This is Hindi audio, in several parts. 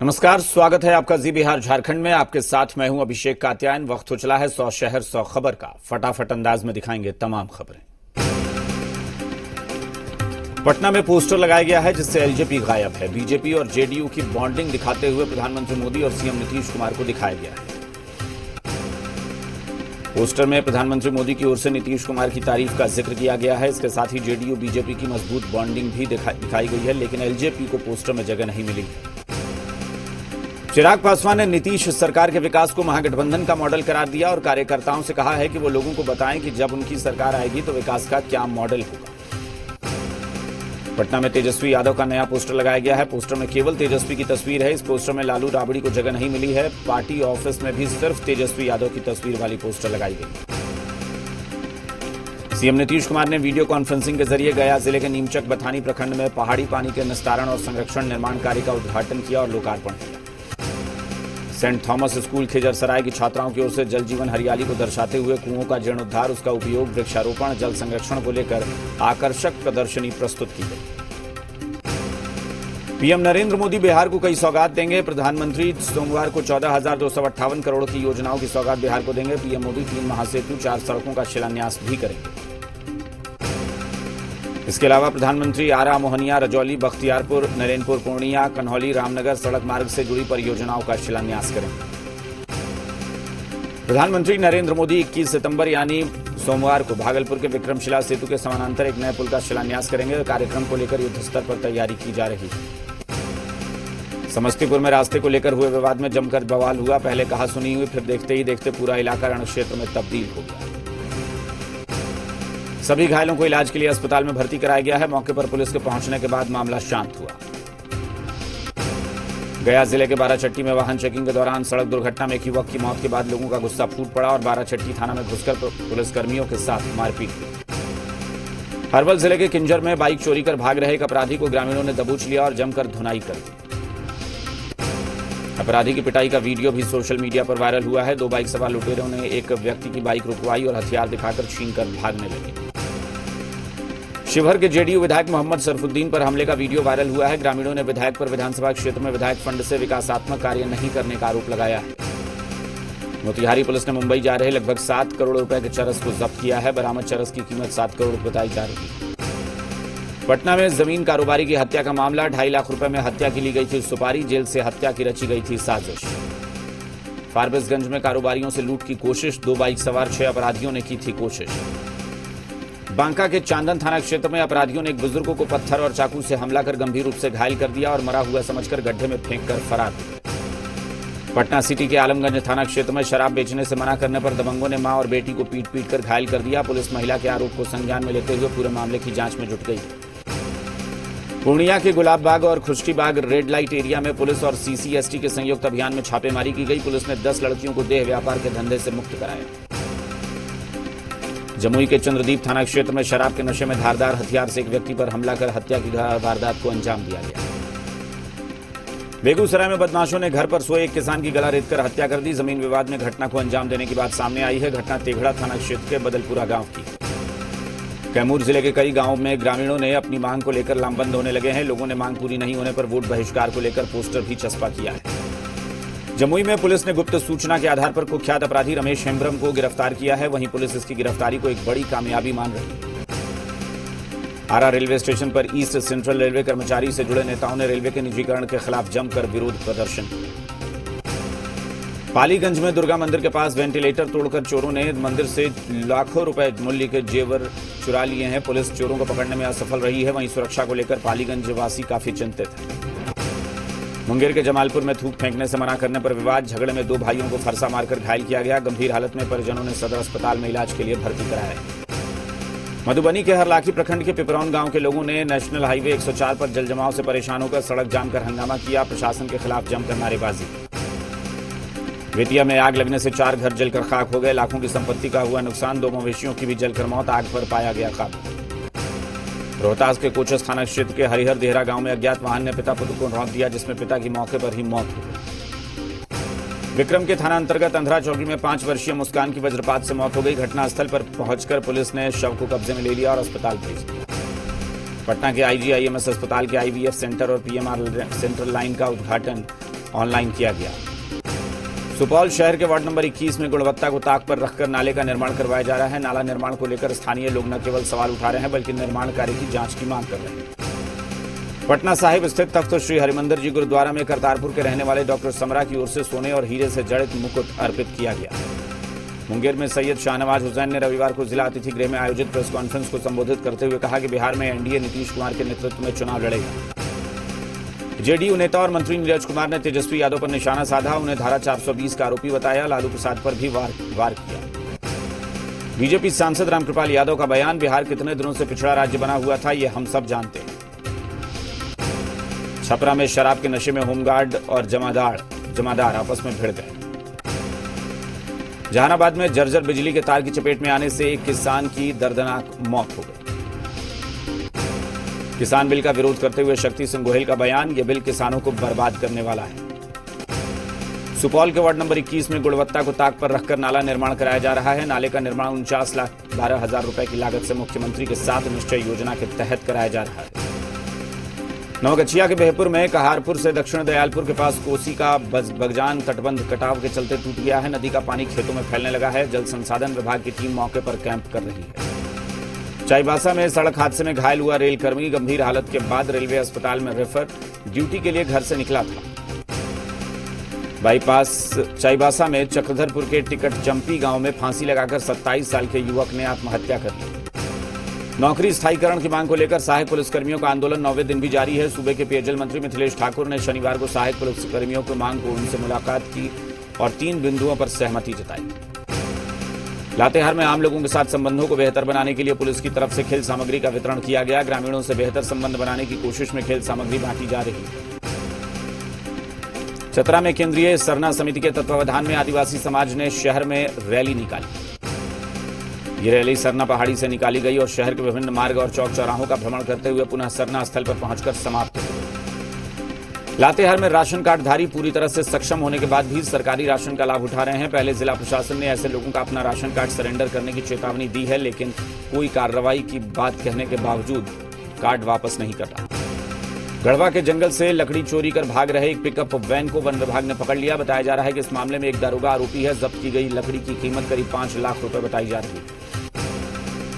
नमस्कार, स्वागत है आपका जी बिहार झारखंड में। आपके साथ मैं हूं अभिषेक कात्यायन। वक्त हो चला है 100 शहर 100 खबर का। फटाफट अंदाज में दिखाएंगे तमाम खबरें। पटना में पोस्टर लगाया गया है जिससे एलजेपी गायब है। बीजेपी और जेडीयू की बॉन्डिंग दिखाते हुए प्रधानमंत्री मोदी और सीएम नीतीश कुमार को दिखाया गया है। पोस्टर में प्रधानमंत्री मोदी की ओर से नीतीश कुमार की तारीफ का जिक्र किया गया है। इसके साथ ही जेडीयू बीजेपी की मजबूत बॉन्डिंग भी दिखाई गई है, लेकिन एलजेपी को पोस्टर में जगह नहीं मिली। चिराग पासवान ने नीतीश सरकार के विकास को महागठबंधन का मॉडल करार दिया और कार्यकर्ताओं से कहा है कि वो लोगों को बताएं कि जब उनकी सरकार आएगी तो विकास का क्या मॉडल होगा। पटना में तेजस्वी यादव का नया पोस्टर लगाया गया है। पोस्टर में केवल तेजस्वी की तस्वीर है। इस पोस्टर में लालू राबड़ी को जगह नहीं मिली है। पार्टी ऑफिस में भी सिर्फ तेजस्वी यादव की तस्वीर वाली पोस्टर लगाई गई। सीएम नीतीश कुमार ने वीडियो कॉन्फ्रेंसिंग के जरिए गया जिले के नीमचक बथानी प्रखंड में पहाड़ी पानी के निस्तारण और संरक्षण निर्माण कार्य का उद्घाटन किया और लोकार्पण किया। सेंट थॉमस स्कूल खिजरसराय की छात्राओं की ओर से जल जीवन हरियाली को दर्शाते हुए कुओं का जीर्णोद्धार, उसका उपयोग, वृक्षारोपण, जल संरक्षण को लेकर आकर्षक प्रदर्शनी प्रस्तुत की गई। पीएम नरेंद्र मोदी बिहार को कई सौगात देंगे। प्रधानमंत्री सोमवार को 14,258 करोड़ की योजनाओं की सौगात बिहार को देंगे। पीएम मोदी 3 महासेतु, 4 सड़कों का शिलान्यास भी करेंगे। इसके अलावा प्रधानमंत्री आरा, मोहनिया, रजौली, बख्तियारपुर, नरेनपुर, पूर्णिया, कन्हौली, रामनगर सड़क मार्ग से जुड़ी परियोजनाओं का शिलान्यास करेंगे। प्रधानमंत्री नरेंद्र मोदी 21 सितंबर यानी सोमवार को भागलपुर के विक्रमशिला सेतु के समानांतर एक नए पुल का शिलान्यास करेंगे। कार्यक्रम को लेकर युद्धस्तर पर तैयारी की जा रही है। समस्तीपुर में रास्ते को लेकर हुए विवाद में जमकर बवाल हुआ। पहले कहा सुनी हुई, फिर देखते ही देखते पूरा इलाका रण क्षेत्र में तब्दील हो गया। सभी घायलों को इलाज के लिए अस्पताल में भर्ती कराया गया है। मौके पर पुलिस के पहुंचने के बाद मामला शांत हुआ। गया जिले के बाराचट्टी में वाहन चेकिंग के दौरान सड़क दुर्घटना में एक युवक की मौत के बाद लोगों का गुस्सा फूट पड़ा और बाराचट्टी थाना में घुसकर पुलिसकर्मियों के साथ मारपीट हुई। हरवल जिले के किंजर में बाइक चोरी कर भाग रहे एक अपराधी को ग्रामीणों ने दबोच लिया और जमकर धुनाई कर दी। अपराधी की पिटाई का वीडियो भी सोशल मीडिया पर वायरल हुआ है। 2 बाइक सवार लुटेरों ने एक व्यक्ति की बाइक रुकवाई और हथियार दिखाकर छीनकर भागने लगे। शिवहर के जेडीयू विधायक मोहम्मद सरफुद्दीन पर हमले का वीडियो वायरल हुआ है। ग्रामीणों ने विधायक पर विधानसभा क्षेत्र में विधायक फंड से विकासात्मक कार्य नहीं करने का आरोप लगाया है। मोतिहारी पुलिस ने मुंबई जा रहे लगभग 7 करोड़ रुपए के चरस को जब्त किया है। बरामद चरस की कीमत 7 करोड़ बताई जा रही है। पटना में जमीन कारोबारी की हत्या का मामला, 2.5 लाख रुपए में हत्या की ली गई थी सुपारी। जेल से हत्या की रची गई थी साजिश। फारबिसगंज में कारोबारियों से लूट की कोशिश, 2 बाइक सवार 6 अपराधियों ने की थी कोशिश। बांका के चांदन थाना क्षेत्र में अपराधियों ने एक बुजुर्ग को पत्थर और चाकू से हमला कर गंभीर रूप से घायल कर दिया और मरा हुआ समझकर गड्ढे में फेंककर फरार हुए। पटना सिटी के आलमगंज थाना क्षेत्र में शराब बेचने से मना करने पर दबंगों ने मां और बेटी को पीट पीट कर घायल कर दिया। पुलिस महिला के आरोप को संज्ञान में लेते हुए पूरे मामले की जांच में जुट गई। पूर्णिया के गुलाबबाग और खुश्कीबाग रेड लाइट एरिया में पुलिस और सीसीएसटी के संयुक्त अभियान में छापेमारी की गई। पुलिस ने 10 लड़कियों को देह व्यापार के धंधे से मुक्त कराया। जमुई के चंद्रदीप थाना क्षेत्र में शराब के नशे में धारदार हथियार से एक व्यक्ति पर हमला कर हत्या की वारदात को अंजाम दिया गया। बेगूसराय में बदमाशों ने घर पर सोए एक किसान की गला रेतकर हत्या कर दी। जमीन विवाद में घटना को अंजाम देने की बात सामने आई है। घटना तेघड़ा थाना क्षेत्र के बदलपुरा गांव की। कैमूर जिले के कई गांवों में ग्रामीणों ने अपनी मांग को लेकर लामबंद होने लगे हैं। लोगों ने मांग पूरी नहीं होने पर वोट बहिष्कार को लेकर पोस्टर भी चस्पा किया है। जमुई में पुलिस ने गुप्त सूचना के आधार पर कुख्यात अपराधी रमेश हेम्ब्रम को गिरफ्तार किया है। वहीं पुलिस इसकी गिरफ्तारी को एक बड़ी कामयाबी मान रही है। आरा रेलवे स्टेशन पर ईस्ट सेंट्रल रेलवे कर्मचारी से जुड़े नेताओं ने रेलवे के निजीकरण के खिलाफ जमकर विरोध प्रदर्शन किया। पालीगंज में दुर्गा मंदिर के पास वेंटिलेटर तोड़कर चोरों ने मंदिर से लाखों रुपए मूल्य के जेवर चुरा लिए हैं। पुलिस चोरों को पकड़ने में असफल रही है। वहीं सुरक्षा को लेकर पालीगंज वासी काफी चिंतित है। मुंगेर के जमालपुर में थूक फेंकने से मना करने पर विवाद, झगड़े में 2 भाइयों को फरसा मारकर घायल किया गया। गंभीर हालत में परिजनों ने सदर अस्पताल में इलाज के लिए भर्ती कराया। मधुबनी के हरलाखी प्रखंड के पिपरौन गांव के लोगों ने नेशनल हाईवे 104 पर जलजमाव से परेशान होकर सड़क जाम कर हंगामा किया। प्रशासन के खिलाफ जमकर नारेबाजी। बेतिया में आग लगने से 4 घर जलकर खाक हो गए। लाखों की संपत्ति का हुआ नुकसान। 2 मवेशियों की भी जलकर मौत। आग पर पाया गया काबू। रोहतास के कोचस थाना क्षेत्र के हरिहर देहरा गांव में अज्ञात वाहन ने पिता पुत्र को रौंद दिया, जिसमें पिता की मौके पर ही मौत हो गई। विक्रम के थाना अंतर्गत अंधरा चौकी में 5 वर्षीय मुस्कान की वज्रपात से मौत हो गई। घटनास्थल पर पहुंचकर पुलिस ने शव को कब्जे में ले लिया और अस्पताल भेज दिया। पटना के आईजीआईएमएस अस्पताल के आईवीएफ सेंटर और पीएमआर सेंट्रल लाइन का उद्घाटन ऑनलाइन किया गया। सुपौल शहर के वार्ड नंबर 21 में गुणवत्ता को ताक पर रखकर नाले का निर्माण करवाया जा रहा है। नाला निर्माण को लेकर स्थानीय लोग न केवल सवाल उठा रहे हैं बल्कि निर्माण कार्य की जांच की मांग कर रहे हैं। पटना साहिब स्थित तख्त श्री हरिमंदिर जी गुरुद्वारा में करतारपुर के रहने वाले डॉक्टर समरा की ओर से सोने और हीरे से जड़ित मुकुट अर्पित किया गया। मुंगेर में सैयद शाहनवाज हुसैन ने रविवार को जिला अतिथि गृह में आयोजित प्रेस कॉन्फ्रेंस को संबोधित करते हुए कहा कि बिहार में एनडीए नीतीश कुमार के नेतृत्व में चुनाव लड़ेगा। जेडीयू नेता और मंत्री नीरज कुमार ने तेजस्वी यादव पर निशाना साधा, उन्हें धारा 420 का आरोपी बताया। लालू प्रसाद पर भी वार किया। बीजेपी सांसद रामकृपाल यादव का बयान, बिहार कितने दिनों से पिछड़ा राज्य बना हुआ था ये हम सब जानते हैं। छपरा में शराब के नशे में होमगार्ड और जमादार आपस में भिड़ गए। जहानाबाद में जर्जर बिजली के तार की चपेट में आने से एक किसान की दर्दनाक मौत हो गई। किसान बिल का विरोध करते हुए शक्ति सिंह गोहिल का बयान, यह बिल किसानों को बर्बाद करने वाला है। सुपौल के वार्ड नंबर 21 में गुणवत्ता को ताक पर रखकर नाला निर्माण कराया जा रहा है। नाले का निर्माण 49,12,000 रुपए की लागत से मुख्यमंत्री के 7 निश्चय योजना के तहत कराया जा रहा है। नवगछिया के बेहपुर में कहारपुर से दक्षिण दयालपुर के पास कोसी का बगजान तटबंध कटाव के चलते टूट गया है। नदी का पानी खेतों में फैलने लगा है। जल संसाधन विभाग की टीम मौके पर कैंप कर रही है। चाईबासा में सड़क हादसे में घायल हुआ रेलकर्मी गंभीर हालत के बाद रेलवे अस्पताल में रेफर, ड्यूटी के लिए घर से निकला था। बाईपास चाईबासा में चक्रधरपुर के टिकट चंपी गांव में फांसी लगाकर 27 साल के युवक ने आत्महत्या कर ली। नौकरी स्थायीकरण की मांग को लेकर सहायक पुलिसकर्मियों का आंदोलन 9वें दिन भी जारी है। सूबे के पेयजल मंत्री मिथिलेश ठाकुर ने शनिवार को सहायक पुलिसकर्मियों की मांग को उनसे मुलाकात की और 3 बिंदुओं पर सहमति जताई। लातेहार में आम लोगों के साथ संबंधों को बेहतर बनाने के लिए पुलिस की तरफ से खेल सामग्री का वितरण किया गया। ग्रामीणों से बेहतर संबंध बनाने की कोशिश में खेल सामग्री बांटी जा रही है। चतरा में केंद्रीय सरना समिति के तत्वावधान में आदिवासी समाज ने शहर में रैली निकाली। ये रैली सरना पहाड़ी से निकाली गई और शहर के विभिन्न मार्ग और चौक चौराहों का भ्रमण करते हुए पुनः सरना स्थल पर पहुंचकर समाप्त हुई। लातेहार में राशन कार्डधारी पूरी तरह से सक्षम होने के बाद भी सरकारी राशन का लाभ उठा रहे हैं। पहले जिला प्रशासन ने ऐसे लोगों का अपना राशन कार्ड सरेंडर करने की चेतावनी दी है, लेकिन कोई कार्रवाई की बात कहने के बावजूद कार्ड वापस नहीं कर रहा। गढ़वा के जंगल से लकड़ी चोरी कर भाग रहे एक पिकअप वैन को वन विभाग ने पकड़ लिया। बताया जा रहा है कि इस मामले में एक दारोगा आरोपी है। जब्त की गई लकड़ी की कीमत करीब 5 लाख रुपए बताई जा रही है।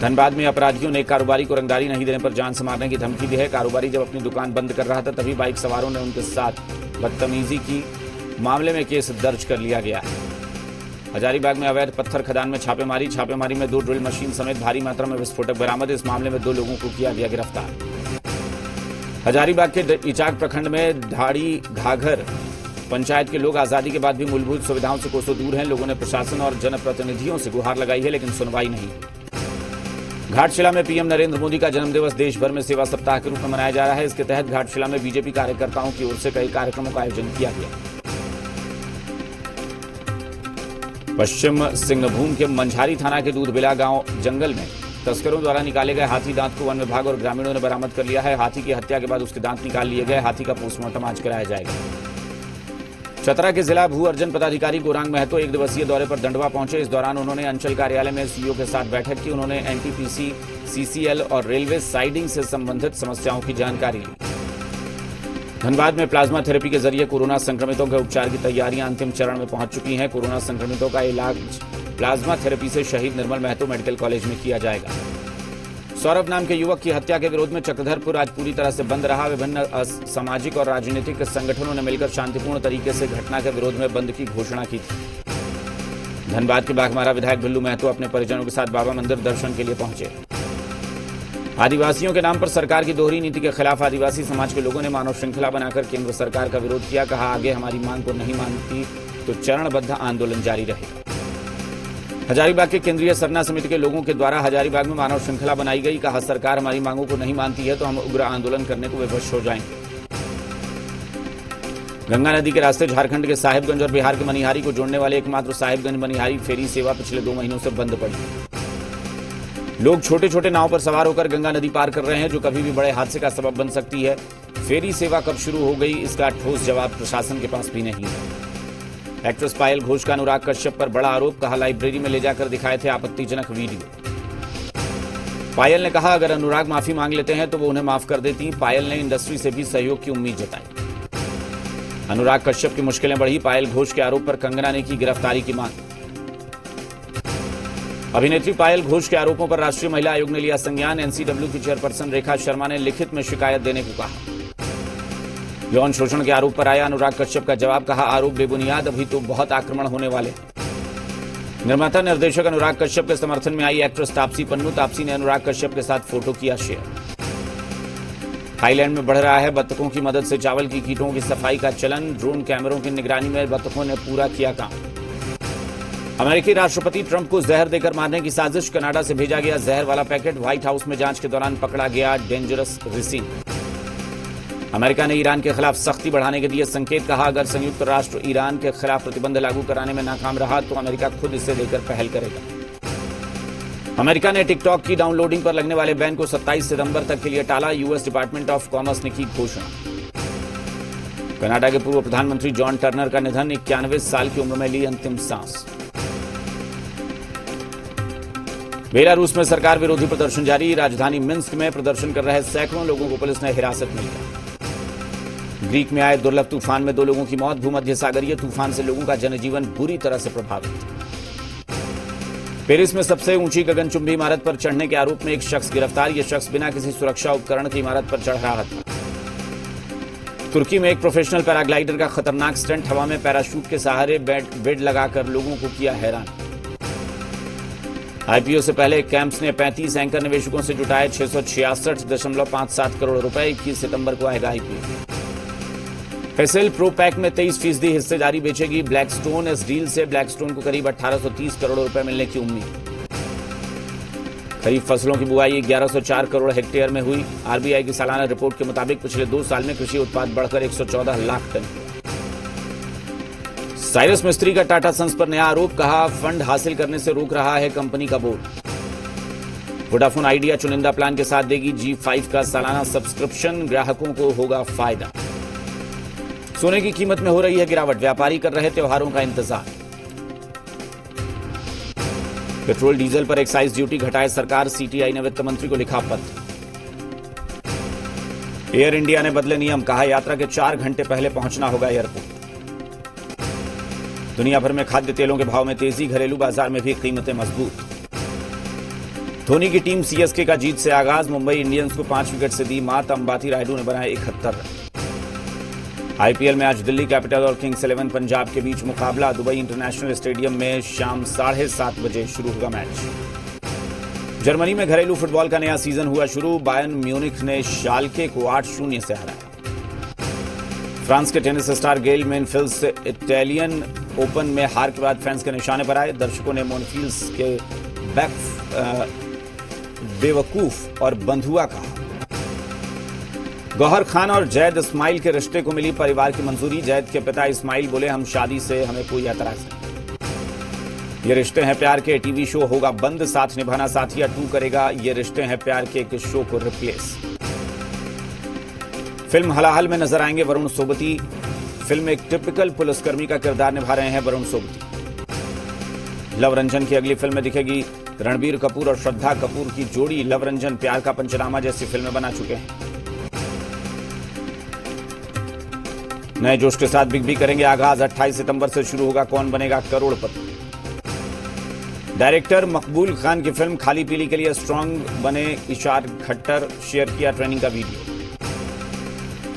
धनबाद में अपराधियों ने एक कारोबारी को रंगदारी नहीं देने पर जान से मारने की धमकी दी है। कारोबारी जब अपनी दुकान बंद कर रहा था तभी बाइक सवारों ने उनके साथ बदतमीजी की। मामले में केस दर्ज कर लिया गया है। हजारीबाग में अवैध पत्थर खदान में छापेमारी में 2 ड्रिल मशीन समेत भारी मात्रा में विस्फोटक बरामद। इस मामले में 2 लोगों को किया गया गिरफ्तार। हजारीबाग के इचाक प्रखंड में ढाड़ी घाघर पंचायत के लोग आजादी के बाद भी मूलभूत सुविधाओं से कोसों दूर हैं। लोगों ने प्रशासन और जनप्रतिनिधियों से गुहार लगाई है, लेकिन सुनवाई नहीं। घाटशिला में पीएम नरेंद्र मोदी का जन्मदिवस देश भर में सेवा सप्ताह के रूप में मनाया जा रहा है। इसके तहत घाटशिला में बीजेपी कार्यकर्ताओं की ओर से कई कार्यक्रमों का आयोजन किया गया। पश्चिम सिंहभूम के मंझारी थाना के दूधबिला गांव जंगल में तस्करों द्वारा निकाले गए हाथी दांत को वन विभाग और ग्रामीणों ने बरामद कर लिया है। हाथी की हत्या के बाद उसके दांत निकाल लिए गए। हाथी का पोस्टमार्टम आज कराया जाएगा। चतरा के जिला भू अर्जन पदाधिकारी गौरांग महतो 1 दिवसीय दौरे पर दंडवा पहुंचे। इस दौरान उन्होंने अंचल कार्यालय में सीईओ के साथ बैठक की। उन्होंने एनटीपीसी, सीसीएल और रेलवे साइडिंग से संबंधित समस्याओं की जानकारी ली। धनबाद में प्लाज्मा थेरेपी के जरिए कोरोना संक्रमितों के उपचार की तैयारियां अंतिम चरण में पहुंच चुकी हैं। कोरोना संक्रमितों का इलाज प्लाज्मा थेरेपी से शहीद निर्मल महतो मेडिकल कॉलेज में किया जाएगा। सौरभ नाम के युवक की हत्या के विरोध में चक्रधरपुर आज पूरी तरह से बंद रहा। विभिन्न सामाजिक और राजनीतिक संगठनों ने मिलकर शांतिपूर्ण तरीके से घटना के विरोध में बंद की घोषणा की थी। धनबाद के बाघमारा विधायक बिल्लू महतो अपने परिजनों के साथ बाबा मंदिर दर्शन के लिए पहुंचे। आदिवासियों के नाम पर सरकार की दोहरी नीति के खिलाफ आदिवासी समाज के लोगों ने मानव श्रृंखला बनाकर केंद्र सरकार का विरोध किया। कहा, आगे हमारी मांग को नहीं मानती तो चरणबद्ध आंदोलन जारी रहेगा। हजारीबाग के केंद्रीय सरना समिति के लोगों के द्वारा हजारीबाग में मानव श्रृंखला बनाई गई। कहा, सरकार हमारी मांगों को नहीं मानती है तो हम उग्र आंदोलन करने को विवश हो जाएंगे। गंगा नदी के रास्ते झारखंड के साहिबगंज और बिहार के मनिहारी को जोड़ने वाले एकमात्र साहिबगंज मनिहारी फेरी सेवा पिछले 2 महीनों से बंद पड़ी। लोग छोटे छोटे नाव पर सवार होकर गंगा नदी पार कर रहे हैं, जो कभी भी बड़े हादसे का सबब बन सकती है। फेरी सेवा कब शुरू हो गई, इसका ठोस जवाब प्रशासन के पास भी नहीं है। एक्ट्रेस पायल घोष का अनुराग कश्यप पर बड़ा आरोप। कहा, लाइब्रेरी में ले जाकर दिखाए थे आपत्तिजनक वीडियो। पायल ने कहा, अगर अनुराग माफी मांग लेते हैं तो वो उन्हें माफ कर देती। पायल ने इंडस्ट्री से भी सहयोग की उम्मीद जताई। अनुराग कश्यप की मुश्किलें बढ़ी, पायल घोष के आरोप पर कंगना ने की गिरफ्तारी की मांग। अभिनेत्री पायल घोष के आरोपों पर राष्ट्रीय महिला आयोग ने लिया संज्ञान। एनसीडब्ल्यू की चेयरपर्सन रेखा शर्मा ने लिखित में शिकायत देने को कहा। यौन शोषण के आरोप पर आया अनुराग कश्यप का जवाब, कहा आरोप बेबुनियाद, अभी तो बहुत आक्रमण होने वाले। निर्माता निर्देशक अनुराग कश्यप के समर्थन में आई एक्ट्रेस तापसी पन्नू। तापसी ने अनुराग कश्यप के साथ फोटो किया शेयर। थाईलैंड में बढ़ रहा है बत्तखों की मदद से चावल की कीटों की सफाई का चलन। ड्रोन कैमरों की निगरानी में बत्तखों ने पूरा किया काम। अमेरिकी राष्ट्रपति ट्रंप को जहर देकर मारने की साजिश। कनाडा से भेजा गया जहर वाला पैकेट। व्हाइट हाउस में जांच के दौरान पकड़ा गया डेंजरस रेसिन। अमेरिका ने ईरान के खिलाफ सख्ती बढ़ाने के दिए संकेत। कहा अगर संयुक्त राष्ट्र ईरान के खिलाफ प्रतिबंध लागू कराने में नाकाम रहा तो अमेरिका खुद इसे लेकर पहल करेगा। अमेरिका ने टिकटॉक की डाउनलोडिंग पर लगने वाले बैन को 27 सितंबर तक के लिए टाला। यूएस डिपार्टमेंट ऑफ कॉमर्स ने की घोषणा। कनाडा के पूर्व प्रधानमंत्री जॉन टर्नर का निधन। 91 साल की उम्र में ली अंतिम सांस। बेलारूस में सरकार विरोधी प्रदर्शन जारी। राजधानी मिन्स्क में प्रदर्शन कर रहे सैकड़ों लोगों को पुलिस ने हिरासत में लिया। ग्रीक में आए दुर्लभ तूफान में 2 लोगों की मौत। भूमध्य सागरीय तूफान से लोगों का जनजीवन बुरी तरह से प्रभावित। पेरिस में सबसे ऊंची गगनचुंबी इमारत पर चढ़ने के आरोप में एक शख्स गिरफ्तार। यह शख्स बिना किसी सुरक्षा उपकरण की इमारत पर चढ़ रहा था। तुर्की में एक प्रोफेशनल पैराग्लाइडर का खतरनाक स्टंट। हवा में पैराशूट के सहारे बेड लगाकर लोगों को किया हैरान। आईपीओ से पहले कैंप्स ने 35 एंकर निवेशकों से जुटाए 666.57 करोड़ रुपए। 21 सितंबर को आएगा आईपीओ। फेसेल प्रो पैक में 23% हिस्सेदारी बेचेगी ब्लैकस्टोन। इस डील से ब्लैकस्टोन को करीब 1830 करोड़ रुपए मिलने की उम्मीद। खरीफ फसलों की बुआई 1104 करोड़ हेक्टेयर में हुई। आरबीआई की सालाना रिपोर्ट के मुताबिक पिछले 2 साल में कृषि उत्पाद बढ़कर 114 लाख टन हुआ। साइरस मिस्त्री का टाटा सन्स पर नया आरोप। कहा फंड हासिल करने से रोक रहा है कंपनी का बोर्ड। वोडाफोन आइडिया चुनिंदा प्लान के साथ देगी G5 का सालाना सब्सक्रिप्शन। ग्राहकों को होगा फायदा। सोने की कीमत में हो रही है गिरावट। व्यापारी कर रहे त्योहारों का इंतजार। पेट्रोल डीजल पर एक्साइज ड्यूटी घटाए सरकार। सीटीआई ने वित्त मंत्री को लिखा पत्र। एयर इंडिया ने बदले नियम। कहा यात्रा के 4 घंटे पहले पहुंचना होगा एयरपोर्ट। दुनिया भर में खाद्य तेलों के भाव में तेजी। घरेलू बाजार में भी कीमतें मजबूत। धोनी की टीम सीएसके का जीत से आगाज। मुंबई इंडियंस को 5 विकेट से दी मात। अंबाती रायडू ने बनाए 71 रन। आईपीएल में आज दिल्ली कैपिटल और किंग्स 11 पंजाब के बीच मुकाबला। दुबई इंटरनेशनल स्टेडियम में शाम 7:30 बजे शुरू होगा मैच। जर्मनी में घरेलू फुटबॉल का नया सीजन हुआ शुरू। बायर्न म्यूनिख ने शाल्के को 8-0 से हराया। फ्रांस के टेनिस स्टार गेल मेनफिल्स इटालियन ओपन में हार के बाद फैंस के निशाने पर आए। दर्शकों ने मोनफिल्स के बेवकूफ और बंधुआ कहा। गौहर खान और जैद इस्माइल के रिश्ते को मिली परिवार की मंजूरी। जैद के पिता इस्माइल बोले हम शादी से हमें कोई एतराज नहीं। ये रिश्ते हैं प्यार के टीवी शो होगा बंद। साथ निभाना साथिया 2 करेगा ये रिश्ते हैं प्यार के एक शो को रिप्लेस। फिल्म हलाहल में नजर आएंगे वरुण सोबती। फिल्म में एक टिपिकल पुलिसकर्मी का किरदार निभा रहे हैं वरुण सोबती। लव रंजन की अगली फिल्म में दिखेगी रणबीर कपूर और श्रद्धा कपूर की जोड़ी। लव रंजन प्यार का पंचनामा जैसी फिल्में बना चुके हैं। नए जोश के साथ बिग बी करेंगे आगाज। 28 सितंबर से शुरू होगा कौन बनेगा करोड़पति। डायरेक्टर मकबूल खान की फिल्म खाली पीली के लिए स्ट्रांग बने इशार खट्टर। शेयर किया ट्रेनिंग का वीडियो।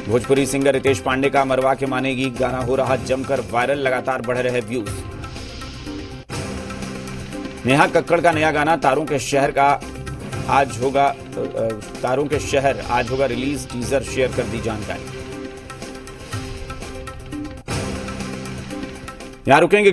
भोजपुरी सिंगर रितेश पांडे का मरवा के मानेगी गाना हो रहा जमकर वायरल। लगातार बढ़ रहे व्यूज। नेहा कक्कड़ का नया गाना तारों के शहर आज होगा रिलीज। टीजर शेयर कर दी जानकारी। यहां रुकेंगे।